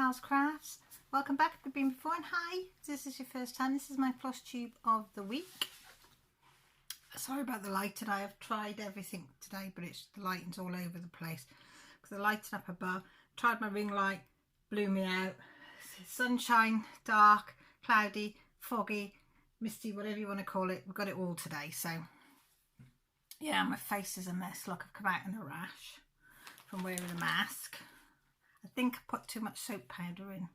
Sal's Crafts. Welcome back if you've been before, and hi, if this is your first time, this is my Flosstube of the week. Sorry about the light today. I've tried everything today, but the lighting's all over the place because the lighting up above. Tried my ring light, blew me out. Sunshine, dark, cloudy, foggy, misty, whatever you want to call it. We've got it all today. So yeah, my face is a mess. Look, I've come out in a rash from wearing a mask. I think I put too much soap powder in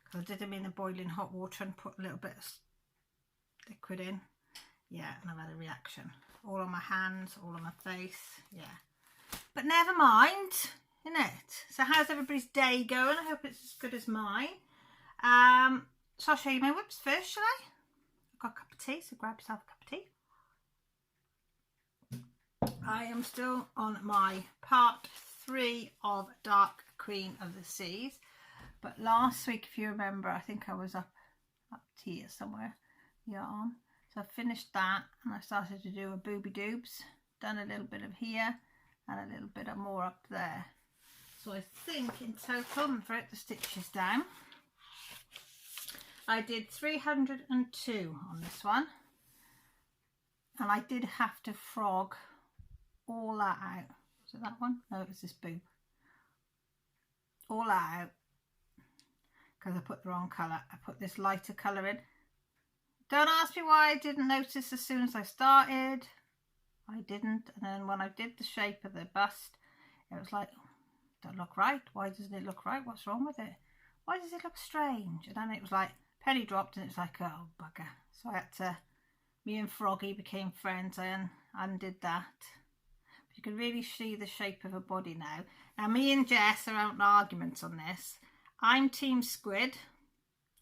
because I did them in the boiling hot water and put a little bit of liquid in. Yeah, and I've had a reaction. All on my hands, all on my face. Yeah. But never mind, isn't it? So how's everybody's day going? I hope it's as good as mine. So I'll show you my whips first, shall I? I've got a cup of tea, so grab yourself a cup of tea. I am still on my part 3 of Dark Queen of the Seas. But last week, if you remember, I think I was up here somewhere. Yarn. So I finished that and I started to do a booby doobs. Done a little bit of here and a little bit of more up there. So I think in total, and wrote the stitches down, I did 302 on this one. And I did have to frog all that out. Was it that one? No, it was this boob. All that out because I put the wrong colour. I put this lighter colour in. Don't ask me why I didn't notice as soon as I started. I didn't. And then when I did the shape of the bust, it was like, oh, don't look right. Why doesn't it look right? What's wrong with it? Why does it look strange? And then it was like, penny dropped and it's like, oh, bugger. So I had to, me and Froggy became friends and undid that. You can really see the shape of her body now. Now me and Jess are out in arguments on this. I'm team squid.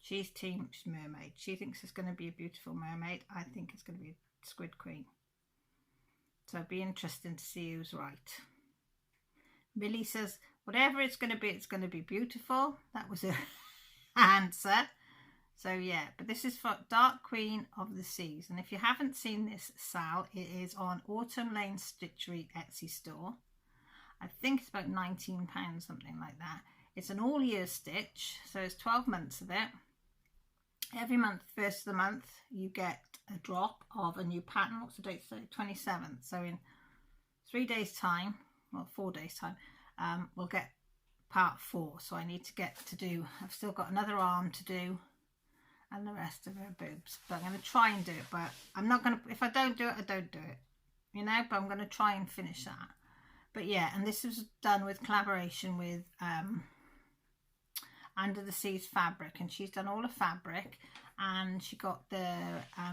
She's team mermaid. She thinks it's going to be a beautiful mermaid. I think it's going to be a squid queen. So it'll be interesting to see who's right. Millie says, whatever it's going to be beautiful. That was her answer. So yeah, but this is for Dark Queen of the Seas. And if you haven't seen this, Sal, it is on Autumn Lane Stitchery Etsy store. I think it's about £19, something like that. It's an all year stitch, so it's 12 months of it. Every month, first of the month, you get a drop of a new pattern. What's the date today? 27th. So in 3 days time, well, 4 days time, we'll get part 4. So I need to get to do, I've still got another arm to do and the rest of her boobs. But I'm going to try and do it, but I'm not going to, if I don't do it, I don't do it. You know, but I'm going to try and finish that. But yeah, and this was done with collaboration with Under the Seas Fabric, and she's done all the fabric, and she got the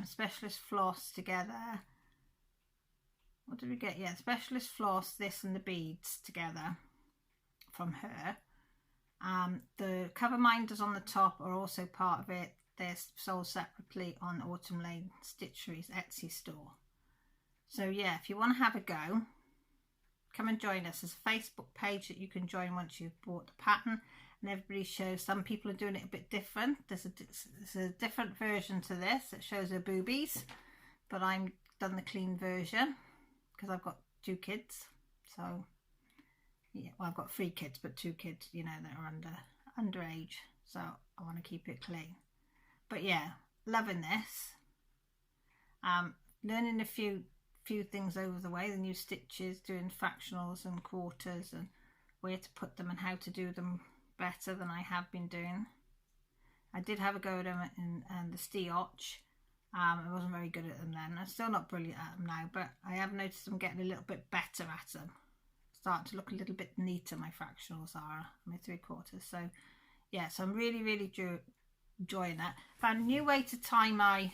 specialist floss together. What did we get? Yeah, specialist floss, this and the beads together from her. The cover minders on the top are also part of it. They're sold separately on Autumn Lane Stitchery's Etsy store. So yeah, if you want to have a go, come and join us. There's a Facebook page that you can join once you've bought the pattern, and everybody shows. Some people are doing it a bit different. There's a different version to this that shows her boobies, but I've done the clean version because I've got 2 kids. So yeah, well, I've got 3 kids, but 2 kids, you know, that are underage. So I want to keep it clean. But yeah, loving this. Learning a few things over the way, the new stitches, doing fractionals and quarters and where to put them and how to do them better than I have been doing. I did have a go at them in the Stitch. I wasn't very good at them then. I'm still not brilliant at them now, but I have noticed I'm getting a little bit better at them. Starting to look a little bit neater, my fractionals are, my 3/4. So yeah, so I'm really enjoying that. Found a new way to tie my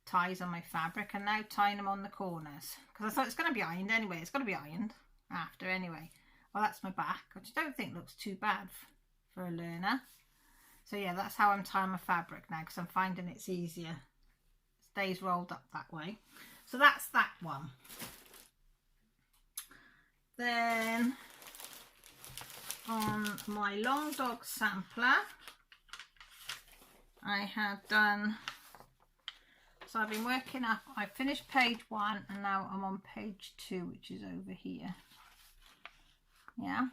ties on my fabric, and now tying them on the corners because I thought it's going to be ironed anyway. It's going to be ironed after anyway. Well, that's my back, which I don't think looks too bad for a learner. So yeah, that's how I'm tying my fabric now because I'm finding it's easier. It stays rolled up that way. So that's that one. Then on my long dog sampler, I have done, so I've been working up, I finished page 1 and now I'm on page 2, which is over here. Yeah.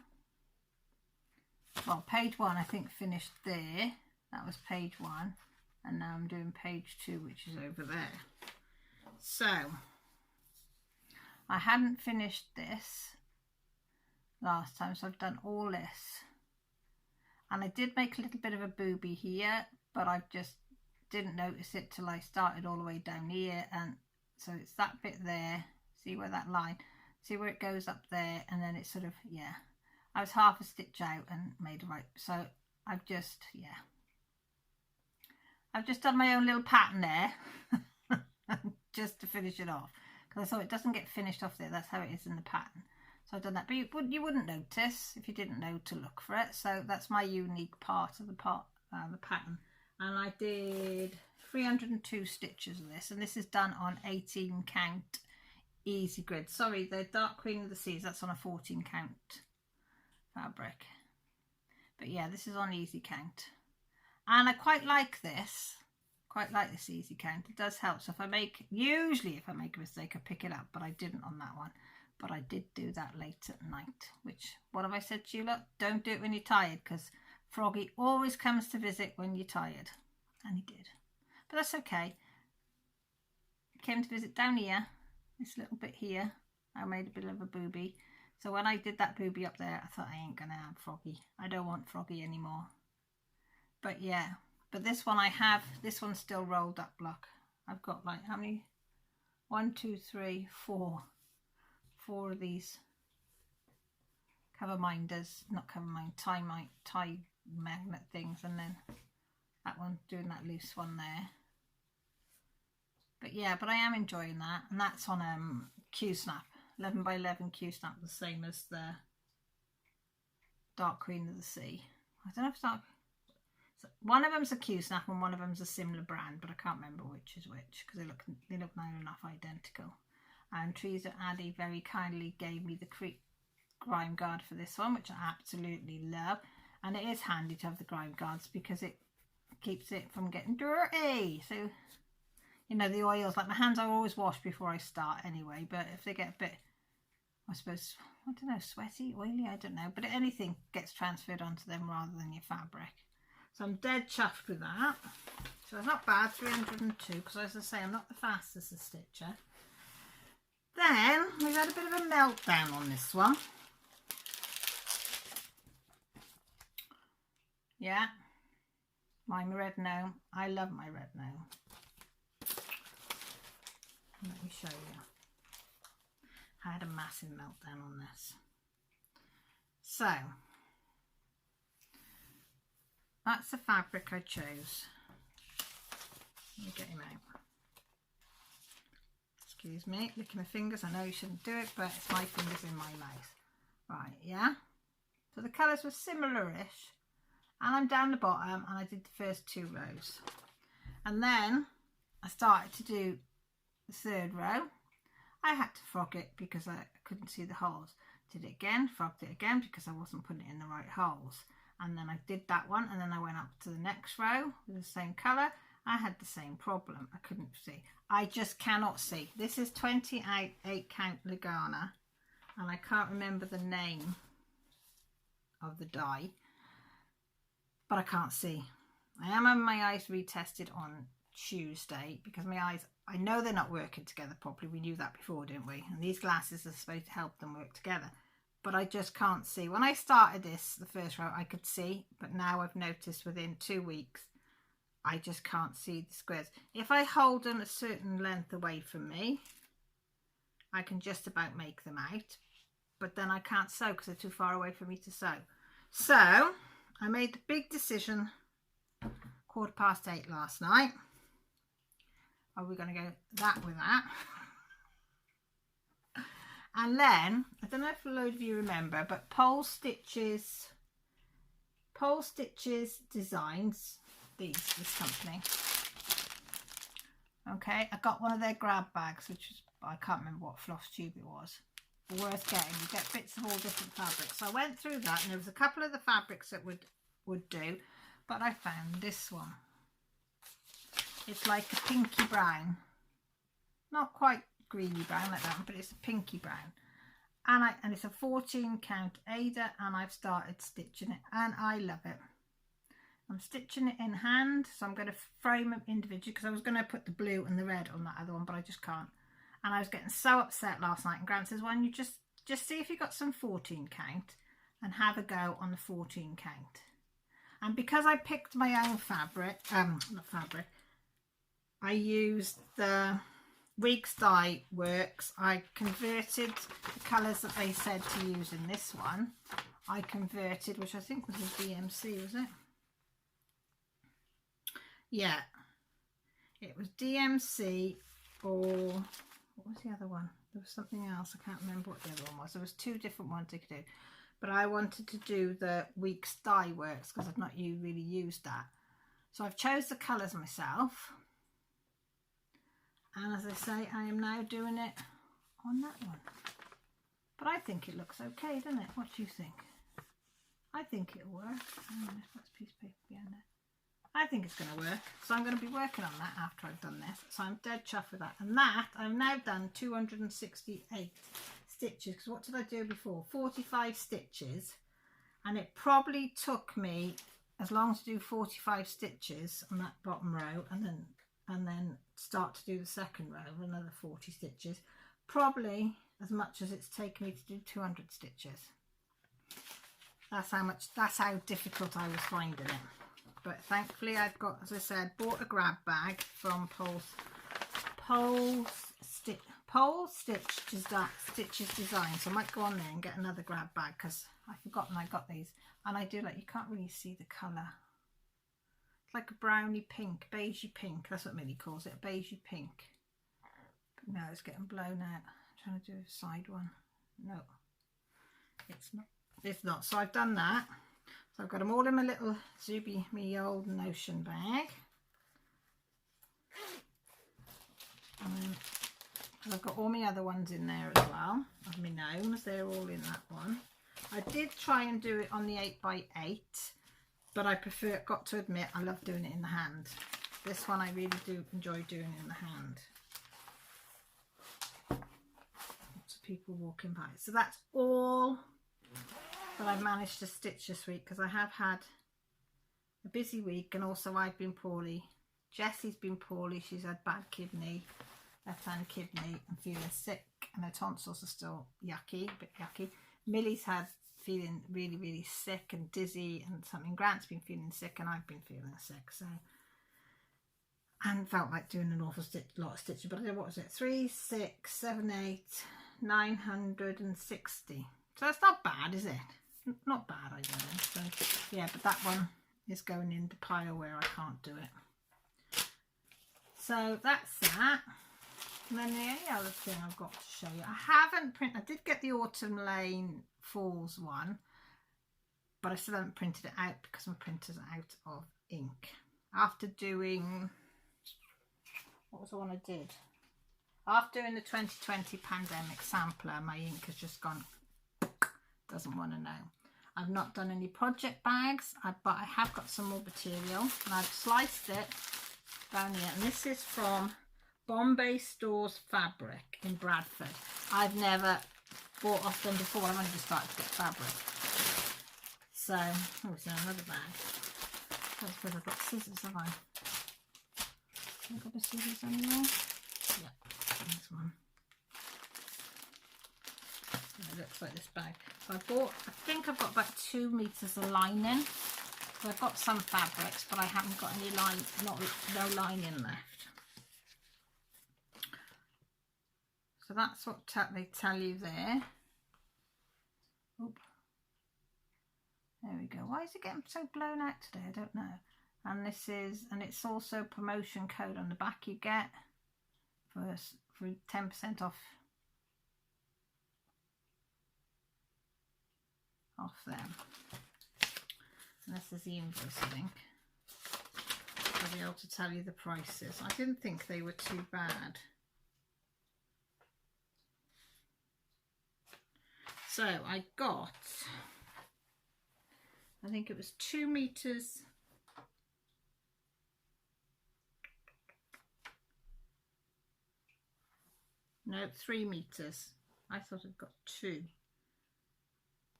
well, page 1 I think finished there. That was page 1, and now I'm doing page 2, which is over there. So I hadn't finished this last time, so I've done all this, and I did make a little bit of a booby here, but I just didn't notice it till I started all the way down here. And so it's that bit there, see where that line, see where it goes up there, and then it's sort of, yeah, I was half a stitch out and made it right. So I've just, yeah, I've just done my own little pattern there just to finish it off, because I thought it doesn't get finished off there. That's how it is in the pattern. So I've done that, but you wouldn't notice if you didn't know to look for it. So that's my unique part of the pattern. And I did 302 stitches of this, and this is done on 18 count easy grid. Sorry, the Dark Queen of the Seas, that's on a 14 count fabric. But yeah, this is on easy count. And I quite like this. Quite like this easy count. It does help. So usually if I make a mistake, I pick it up, but I didn't on that one. But I did do that late at night, which, what have I said to you lot? Don't do it when you're tired, because Froggy always comes to visit when you're tired. And he did. But that's okay. He came to visit down here, this little bit here. I made a bit of a booby. So when I did that booby up there, I thought, I ain't going to have Froggy. I don't want Froggy anymore. But yeah. But this one I have, this one's still rolled up, look. I've got like, how many? 1, 2, 3, 4. 4 of these cover minders, not cover mind, tie magnet things, and then that one doing that loose one there. But yeah, but I am enjoying that, and that's on Q-Snap, 11 by 11 Q-Snap, the same as the Dark Queen of the Sea. I don't know if it's dark. One of them's a Q-Snap and one of them's a similar brand, but I can't remember which is which, because they look near enough identical. And Teresa Addy very kindly gave me the grime guard for this one, which I absolutely love. And it is handy to have the grime guards because it keeps it from getting dirty. So, you know, the oils, like my hands I always wash before I start anyway, but if they get a bit, I suppose, I don't know, sweaty, oily, I don't know, but anything gets transferred onto them rather than your fabric. So I'm dead chuffed with that. So it's not bad, 302, because as I say, I'm not the fastest stitcher. Then we've had a bit of a meltdown on this one. Yeah, my red gnome. I love my red gnome. Let me show you. I had a massive meltdown on this. So that's the fabric I chose. Let me get him out. Excuse me, licking my fingers. I know you shouldn't do it, but it's my fingers in my mouth. Right, yeah. So the colours were similar-ish. And I'm down the bottom, and I did the first 2 rows. And then I started to do the 3rd row. I had to frog it because I couldn't see the holes. Did it again, frogged it again because I wasn't putting it in the right holes. And then I did that one, and then I went up to the next row with the same colour. I had the same problem. I couldn't see. I just cannot see. This is 28 count Lagana, and I can't remember the name of the dye, but I can't see. I am having my eyes retested on Tuesday because my eyes, I know they're not working together properly. We knew that before, didn't we? And these glasses are supposed to help them work together. But I just can't see. When I started this, the first row, I could see, but now I've noticed within 2 weeks, I just can't see the squares. If I hold them a certain length away from me, I can just about make them out, but then I can't sew because they're too far away for me to sew. So I made the big decision 8:15 last night. Are we going to go that with that? And then, I don't know if a load of you remember, but Pole Stitches Designs, this company. Okay, I got one of their grab bags, which was, I can't remember what Flosstube it was. Worth getting. You get bits of all different fabrics. So I went through that, and there was a couple of the fabrics that would do, but I found this one. It's like a pinky brown. Not quite greeny brown like that, but it's a pinky brown. and it's a 14 count Ada, and I've started stitching it and I love it. I'm stitching it in hand, so I'm going to frame them individually because I was going to put the blue and the red on that other one, but I just can't. And I was getting so upset last night, and Grant says, "Why don't you just see if you got some 14 count and have a go on the 14 count." And because I picked my own fabric, not fabric, I used the Weeks Dye Works. I converted the colours that they said to use in this one. I converted, which I think was a DMC, was it? Yeah, it was DMC, or what was the other one? There was something else. I can't remember what the other one was. There was two different ones you could do, but I wanted to do the Weeks Dye Works because I've not really used that. So I've chose the colours myself, and as I say, I am now doing it on that one. But I think it looks okay, doesn't it? What do you think? I think it'll work. Oh, that's a piece of paper behind there. I think it's going to work, so I'm going to be working on that after I've done this. So I'm dead chuffed with that. And that, I've now done 268 stitches, because what did I do before? 45 stitches, and it probably took me as long to do 45 stitches on that bottom row, and then start to do the second row, another 40 stitches, probably as much as it's taken me to do 200 stitches. That's how difficult I was finding it. But thankfully I've got, as I said, bought a grab bag from Pole Stitches Design. So I might go on there and get another grab bag because I've forgotten I got these. And I do, like, you can't really see the colour. It's like a brownie pink, beigey pink. That's what Millie calls it, a beigey pink. But now it's getting blown out. I'm trying to do a side one. No, it's not. It's not. So I've done that. So I've got them all in my little Zuby Me Old Notion bag. And I've got all my other ones in there as well. Of my gnomes, they're all in that one. I did try and do it on the 8x8, but I prefer, got to admit, I love doing it in the hand. This one I really do enjoy doing in the hand. Lots of people walking by. So that's all that I've managed to stitch this week, because I have had a busy week, and also I've been poorly. Jessie's been poorly. She's had bad kidney, left-hand kidney, and feeling sick, and her tonsils are still yucky, a bit yucky. Millie's had feeling really, really sick and dizzy and something. Grant's been feeling sick, and I've been feeling sick, so, and felt like doing an awful lot of stitching. But I did, what was it, 3, 6, 7, 8, 960. So that's not bad, is it? Not bad, I don't know. So yeah, but that one is going in the pile where I can't do it. So that's that. And then the only other thing I've got to show you, I haven't printed, I did get the Autumn Lane Falls one, but I still haven't printed it out because my printer's out of ink. After doing, what was the one I did? After doing the 2020 pandemic sampler, my ink has just gone, doesn't want to know. I've not done any project bags, but I have got some more material, and I've sliced it down here. And this is from Bombay Stores Fabric in Bradford. I've never bought off them before. I've only just started to get fabric. So, oh, it's in another bag. That's because I've got scissors, have I? I've got the scissors anyway. Yeah, this one. It looks like this bag. So I think I've got about 2 meters of lining. So I've got some fabrics, but I haven't got any no lining left. So that's what they tell you there. Oop. There we go. Why is it getting so blown out today? I don't know. And this is, and it's also promotion code on the back you get for 10% off them. And this is the invoice, I think. I'll be able to tell you the prices. I didn't think they were too bad. So I got, I think it was 2 meters. No, 3 meters. I thought I'd got 2.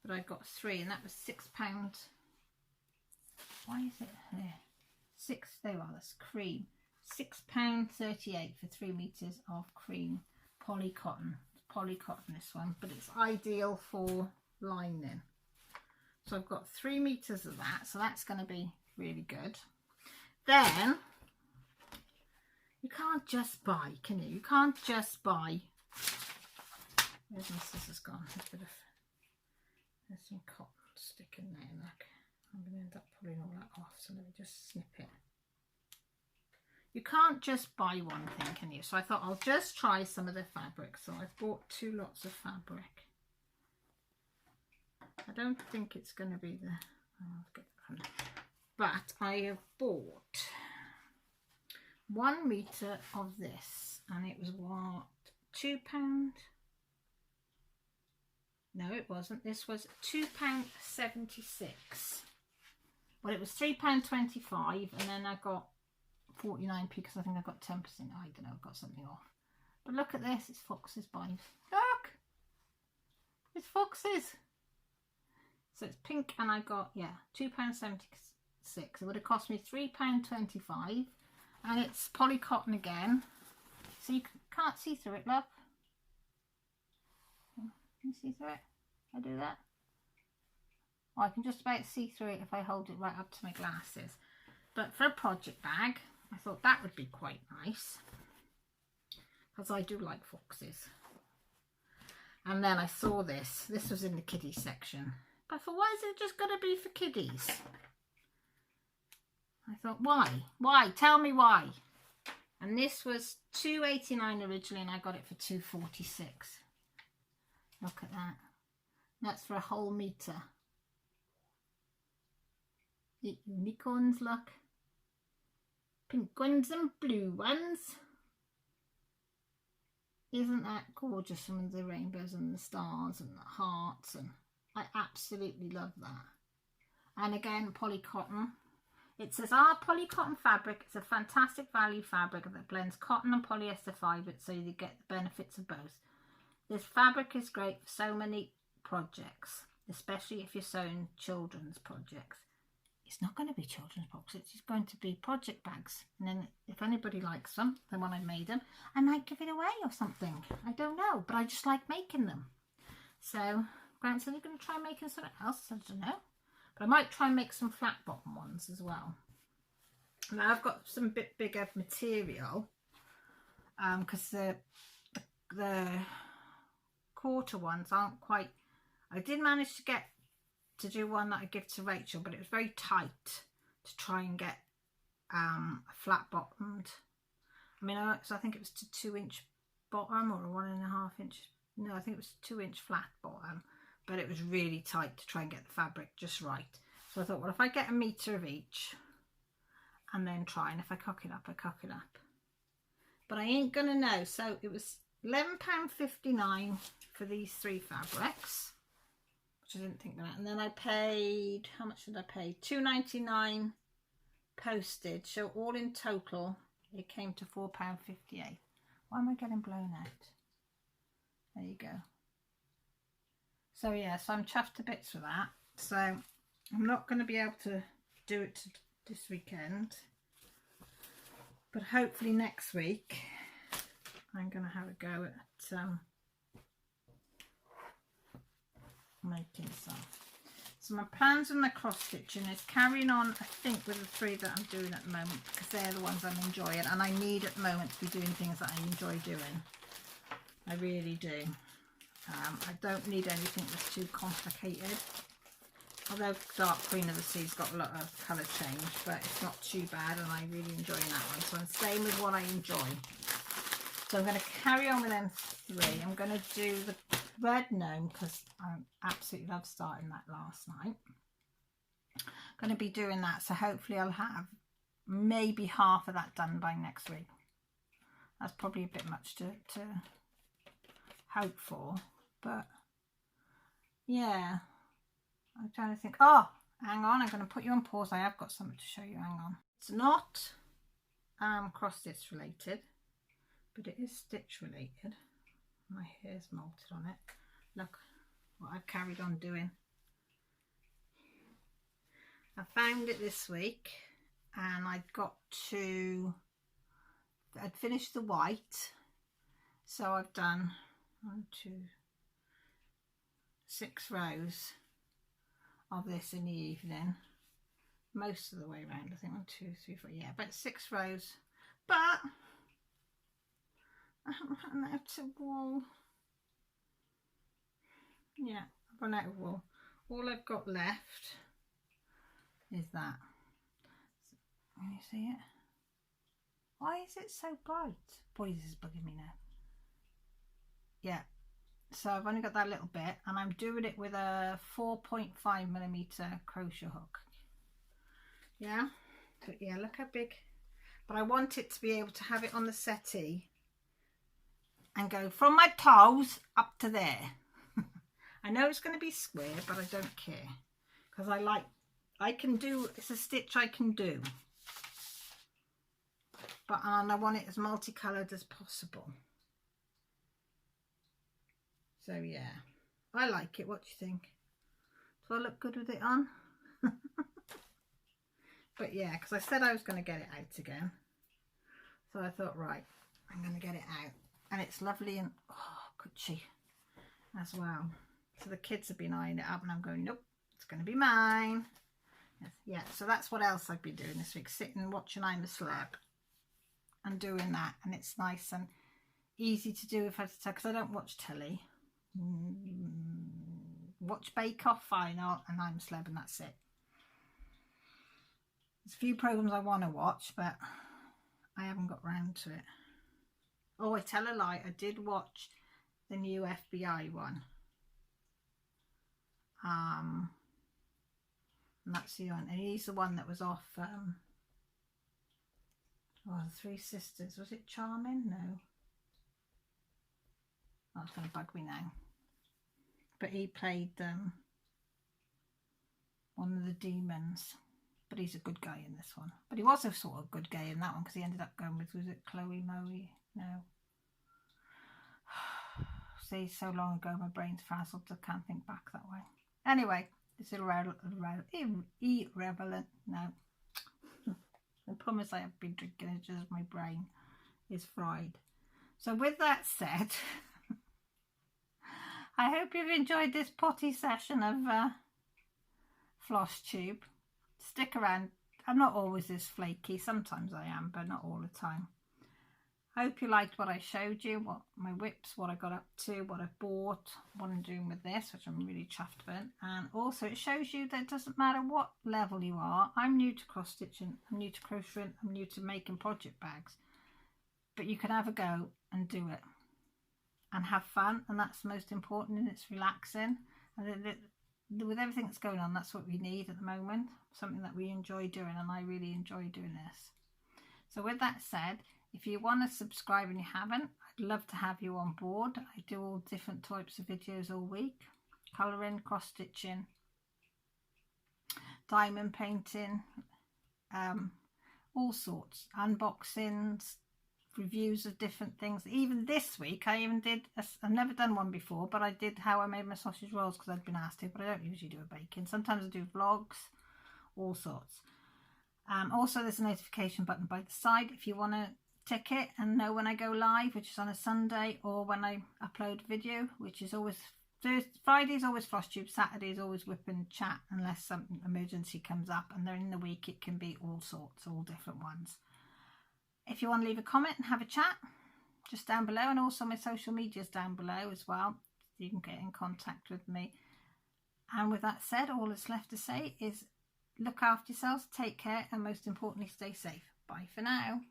but I got 3 and that was £6. Why is it here? 6, there you are, that's cream. £6.38 for 3 meters of cream poly cotton. Poly cotton, this one, but it's ideal for lining. So I've got 3 meters of that, so that's going to be really good. Then you can't just buy, can you? You can't just buy. Where's my scissors gone? There's some cotton sticking there. Look, I'm going to end up pulling all that off, so let me just snip it. You can't just buy one thing, can you? So I thought I'll just try some of the fabric. So I've bought 2 lots of fabric. I don't think it's going to be the... But I have bought 1 meter of this, and it was what, £2? No, it wasn't. This was £2.76. Well, it was £3.25, and then I got 49p because I think I got 10%. I don't know, I got something off. But look at this, it's Fox's Vibes. Look! It's Fox's. So it's pink, and I got, yeah, £2.76. It would have cost me £3.25, and it's poly cotton again. So you can't see through it, love. Can you see through it? I do that. Oh, I can just about see through it if I hold it right up to my glasses. But for a project bag, I thought that would be quite nice, because I do like foxes. And then I saw this. This was in the kiddie section. But I thought, why is it just going to be for kiddies? I thought, why? Why? Tell me why. And this was £2.89 originally, and I got it for £2.46. Look at that. That's for a whole meter. The unicorns, look. Pink ones and blue ones. Isn't that gorgeous? Some of the rainbows and the stars and the hearts, and I absolutely love that. And again, poly cotton. It says our poly cotton fabric. It's a fantastic value fabric that blends cotton and polyester fibre, so you get the benefits of both. This fabric is great for so many projects, especially if you're sewing children's projects. It's not going to be children's boxes, it's going to be project bags. And then if anybody likes them, then when I made them, I might give it away or something. I don't know, but I just like making them. So Grant said, you're going to try making something else? I don't know. But I might try and make some flat bottom ones as well. Now I've got some bit bigger material, because the quarter ones aren't quite... I did manage to get to do one that I give to Rachel, but it was very tight to try and get a flat bottomed. I mean, so I think it was to 2-inch bottom or a 1.5 inch. No, I think it was 2-inch flat bottom, but it was really tight to try and get the fabric just right. So I thought, well, if I get a meter of each and then try, and if I cock it up, I cock it up. But I ain't gonna know. So it was £11.59 for these 3 fabrics, which I didn't think about. And then I paid, how much did I pay? £2.99 postage. So all in total, it came to £4.58. Why am I getting blown out? There you go. So yeah, so I'm chuffed to bits for that. So I'm not going to be able to do it this weekend, but hopefully next week I'm going to have a go at making some. So my plans on the cross stitching is carrying on, I think, with the 3 that I'm doing at the moment, because they're the ones I'm enjoying, and I need at the moment to be doing things that I enjoy doing. I really do. I don't need anything that's too complicated, although Dark Queen of the Sea's got a lot of colour change, but it's not too bad, and I'm really enjoying that one. So I'm staying with what I enjoy. So I'm going to carry on with them 3. I'm going to do the red gnome because I absolutely love starting that last night. I'm going to be doing that, so hopefully I'll have maybe half of that done by next week. That's probably a bit much to hope for, but yeah, I'm trying to think. Oh, hang on, I'm going to put you on pause. I have got something to show you. Hang on. It's not cross stitch related, but it is stitch related. My hair's molted on it. Look what I've carried on doing. I found it this week and I'd finished the white, so I've done 1, 2, 6 rows of this in the evening, most of the way around. I think 1, 2, 3, 4, yeah, about 6 rows, but I haven't run out of wool. Yeah, I've run out of wool. All I've got left is that. Can you see it? Why is it so bright? Boy, this is bugging me now. Yeah, so I've only got that little bit, and I'm doing it with a 4.5mm crochet hook. Yeah, but yeah, look how big. But I want it to be able to have it on the settee and go from my toes up to there. I know it's going to be square, but I don't care, because I can do, it's a stitch I can do, but and I want it as multicolored as possible. So yeah, I like it. What do you think? Do I look good with it on? But yeah, because I said I was going to get it out again, so I thought, right, I'm going to get it out, and it's lovely and cushy as well. So the kids have been eyeing it up, and I'm going, nope, it's going to be mine. Yeah, so that's what else I've been doing this week, sitting and watching I'm a Celeb and doing that, and it's nice and easy to do if I have to, because I don't watch telly. Watch Bake Off, fine art, and I'm a Celeb, and that's it. There's a few programs I want to watch, but I haven't got round to it. Oh, I tell a lie, I did watch the new FBI one. And that's the one, and he's the one that was off the Three Sisters. Was it Charming? No. That's going to bug me now. But he played one of the demons. But he's a good guy in this one. But he was a sort of good guy in that one, because he ended up going with, was it Chloe Moe? No. See, so long ago my brain's frazzled, I can't think back that way. Anyway, it's irrelevant. No. I promise I have been drinking, it's just my brain is fried. So with that said, I hope you've enjoyed this potty session of Flosstube. Stick around. I'm not always this flaky. Sometimes I am, but not all the time. I hope you liked what I showed you, what my whips, what I got up to, what I bought, what I'm doing with this, which I'm really chuffed with. And also it shows you that it doesn't matter what level you are. I'm new to cross stitching, I'm new to crocheting, I'm new to making project bags. But you can have a go and do it and have fun, and that's the most important, and it's relaxing. And with everything that's going on, that's what we need at the moment, something that we enjoy doing, and I really enjoy doing this. So with that said, if you want to subscribe and you haven't, I'd love to have you on board. I do all different types of videos all week. Colouring, cross stitching, diamond painting, all sorts. Unboxings, reviews of different things. Even this week I even did, I've never done one before, but I did how I made my sausage rolls because I'd been asked to, but I don't usually do a baking. Sometimes I do vlogs, all sorts. Also there's a notification button by the side if you want to tick it and know when I go live, which is on a Sunday, or when I upload a video, which is always Friday's always Flosstube, Saturday's always whip and chat unless some emergency comes up, and then in the week it can be all sorts, all different ones. If you want to leave a comment and have a chat, just down below, and also my social medias down below as well, you can get in contact with me. And with that said, all that's left to say is look after yourselves, take care, and most importantly, stay safe. Bye for now.